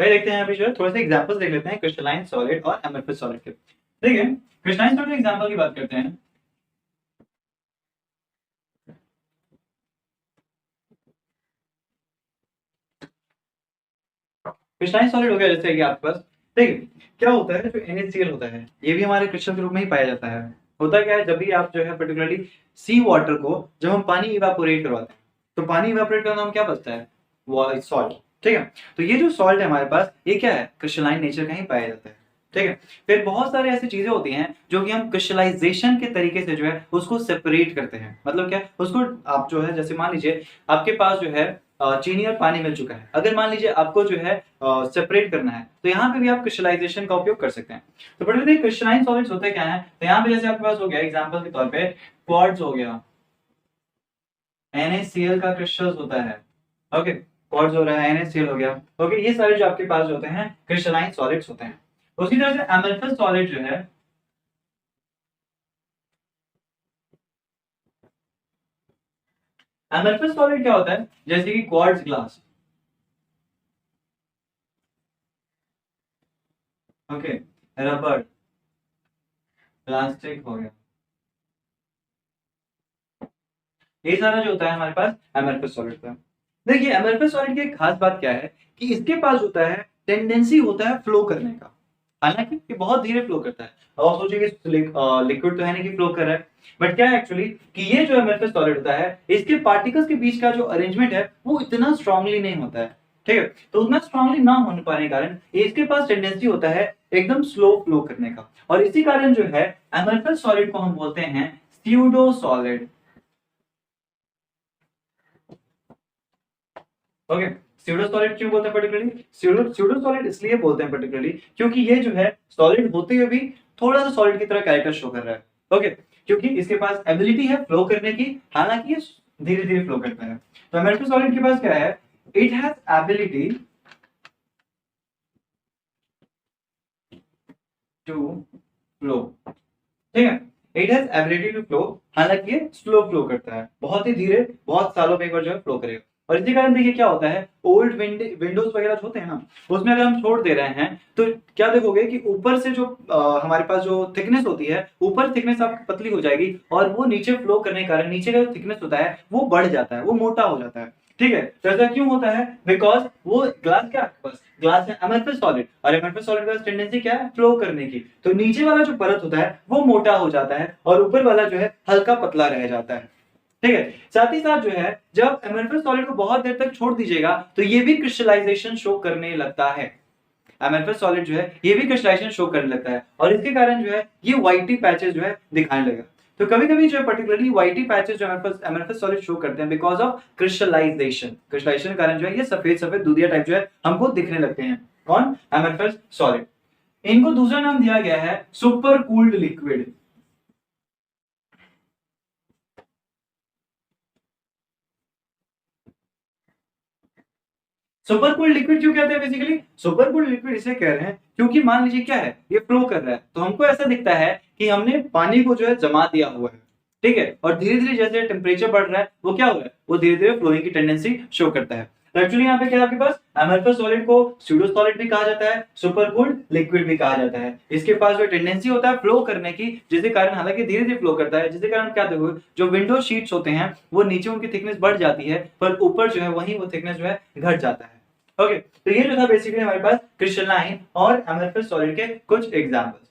भाई देखते हैं अभी जो है थोड़े से एग्जांपल्स देख लेते हैं क्रिस्टलाइन सॉलिड और एमरफेस सॉलिड के। देखिए क्रिस्टलाइन सॉलिड एग्जांपल की बात करते हैं। क्रिस्टलाइन सॉलिड हो गया जैसे कि आपके पास। देखिए क्या होता है, जो NaCl होता है ये भी हमारे क्रिस्टल के रूप में ही पाया जाता है। होता क्या है, जब भी आप जो है पर्टिकुलरली सी वाटर को जब हम पानी इवापोरेट करवाते हैं तो पानी इवापोरेट का नाम क्या बचता है, वो सॉल्ट। ठीक है, तो ये जो सॉल्ट है हमारे पास ये क्या है, क्रिस्टलाइन नेचर का ही पाया जाता है। ठीक है, फिर बहुत सारे ऐसी चीजें होती हैं जो कि हम क्रिस्टलाइजेशन के तरीके से जो है उसको सेपरेट करते हैं। मतलब क्या, उसको आप जो है जैसे मान लीजिए आपके पास जो है चीनी और पानी मिल चुका है, अगर मान लीजिए आपको जो है सेपरेट करना है तो यहाँ पे भी आप क्रिस्टलाइजेशन का उपयोग कर सकते हैं। तो पर्टिकुलरली क्रिस्टलाइन सॉलिड्स होते क्या है, तो यहाँ पे जैसे आपके पास हो गया एग्जांपल के तौर पे क्वार्ट्ज हो गया, NaCl का क्रिस्टल्स होता है। ओके, क्वार्ट्ज हो रहा है, NaCl हो गया। ओके, ये सारे जो आपके पास होते हैं क्रिस्टलाइन सॉलिड्स होते हैं। उसी तरह से एमरफेस सॉलिड जो है, एमरफेस सॉलिड क्या होता है, जैसे कि quartz glass. Okay, rubber, plastic हो गया, ये सारा जो होता है हमारे पास एमरफेस सॉलिड का। देखिए एमरफेस सॉलिड की एक खास बात क्या है कि इसके पास होता है टेंडेंसी होता है फ्लो करने का। हालांकि ये बहुत धीरे फ्लो करता है। अब आप सोचिए लिक्विड तो है नहीं कि फ्लो कर रहा है, बट क्या है एक्चुअली कि ये जो एमरफेस सॉलिड होता है इसके पार्टिकल्स के बीच का जो अरेंजमेंट है वो इतना स्ट्रांगली नहीं होता है। ठीक है, तो उतना स्ट्रांगली ना होने पाने के कारण इसके पास टेंडेंसी होता है एकदम स्लो फ्लो करने का, और इसी कारण जो है एमरफेस सॉलिड को हम बोलते हैं pseudo solid. Okay, pseudo solid क्यों बोलते हैं पर्टिकुलरली, स्यूडो सॉलिड इसलिए बोलते हैं पर्टिकुलरली क्योंकि ये जो है सॉलिड होते हुए भी थोड़ा सा सॉलिड की तरह कैरेक्टर शो कर रहा है। ओके, क्योंकि इसके पास एबिलिटी है फ्लो करने की, हालांकि ये धीरे धीरे फ्लो करता है। तो अमेरिकन सॉलिड के पास क्या है, it has ability to flow. ठीक है, it has ability to flow, हालांकि ये स्लो फ्लो करता है, बहुत ही धीरे, बहुत सालों में एक बार जो है फ्लो करेगा। और इसी कारण देखिए क्या होता है, ओल्ड विंडोज वगैरह जो होते हैं ना उसमें अगर हम छोड़ दे रहे हैं तो क्या देखोगे कि ऊपर से जो हमारे पास जो थिकनेस होती है, ऊपर थिकनेस आपकी पतली हो जाएगी और वो नीचे फ्लो करने के कारण नीचे का जो थिकनेस होता है वो बढ़ जाता है, वो मोटा हो जाता है। ठीक है, तो ऐसा क्यों होता है, बिकॉज वो ग्लास क्या आपके पास, ग्लास में अमरफेस सॉलिड, और अमरफेस सॉलिड का टेंडेंसी क्या है, फ्लो करने की। तो नीचे वाला जो परत होता है वो मोटा हो जाता है और ऊपर वाला जो है हल्का पतला रह जाता है। ठीक है, साथ ही साथ जो है जब अमरफेस सॉलिड को बहुत देर तक छोड़ दीजिएगा तो ये भी क्रिस्टलाइजेशन शो करने लगता है। अमरफेस सॉलिड जो है ये भी क्रिस्टलाइजेशन शो करने लगता है और इसके कारण जो है ये व्हाइटी पैचेस जो है दिखाने लगेगा। तो कभी कभी जो है पर्टिकुलरली व्हाइटी पैचेस जो अमरफेस सॉलिड शो करते हैं बिकॉज ऑफ क्रिस्टलाइजेशन, क्रिस्टलाइजेशन के कारण जो है ये सफेद सफेद दूधिया टाइप जो है हमको दिखने लगते हैं। कौन, अमरफेस सॉलिड। इनको दूसरा नाम दिया गया है super cooled liquid. Super cooled liquid क्यों कहते हैं, बेसिकली सुपर कूल्ड लिक्विड इसे कह रहे हैं क्योंकि मान लीजिए क्या है, ये फ्लो कर रहा है तो हमको ऐसा दिखता है कि हमने पानी को जो है जमा दिया हुआ है। ठीक है, और धीरे धीरे जैसे टेम्परेचर बढ़ रहा है वो क्या हो रहा है, वो धीरे धीरे फ्लोइंग की टेंडेंसी शो करता है। तो एक्चुअली यहाँ पे क्या है आपके पास, अमरफेस सॉलिड को स्यूडो सॉलिड भी कहा जाता है, सुपर कूल्ड लिक्विड भी कहा जाता है। इसके पास जो टेंडेंसी होता है फ्लो करने की, जिसके कारण हालांकि धीरे धीरे फ्लो करता है, जिसके कारण क्या देखो जो विंडो शीट्स होते हैं वो नीचे उनकी थिकनेस बढ़ जाती है पर ऊपर जो है वही वो थिकनेस जो है घट जाता है। ओके, तो ये जो था बेसिकली हमारे पास क्रिस्टलाइन और अमरफेस सॉलिड के कुछ एग्जांपल्स।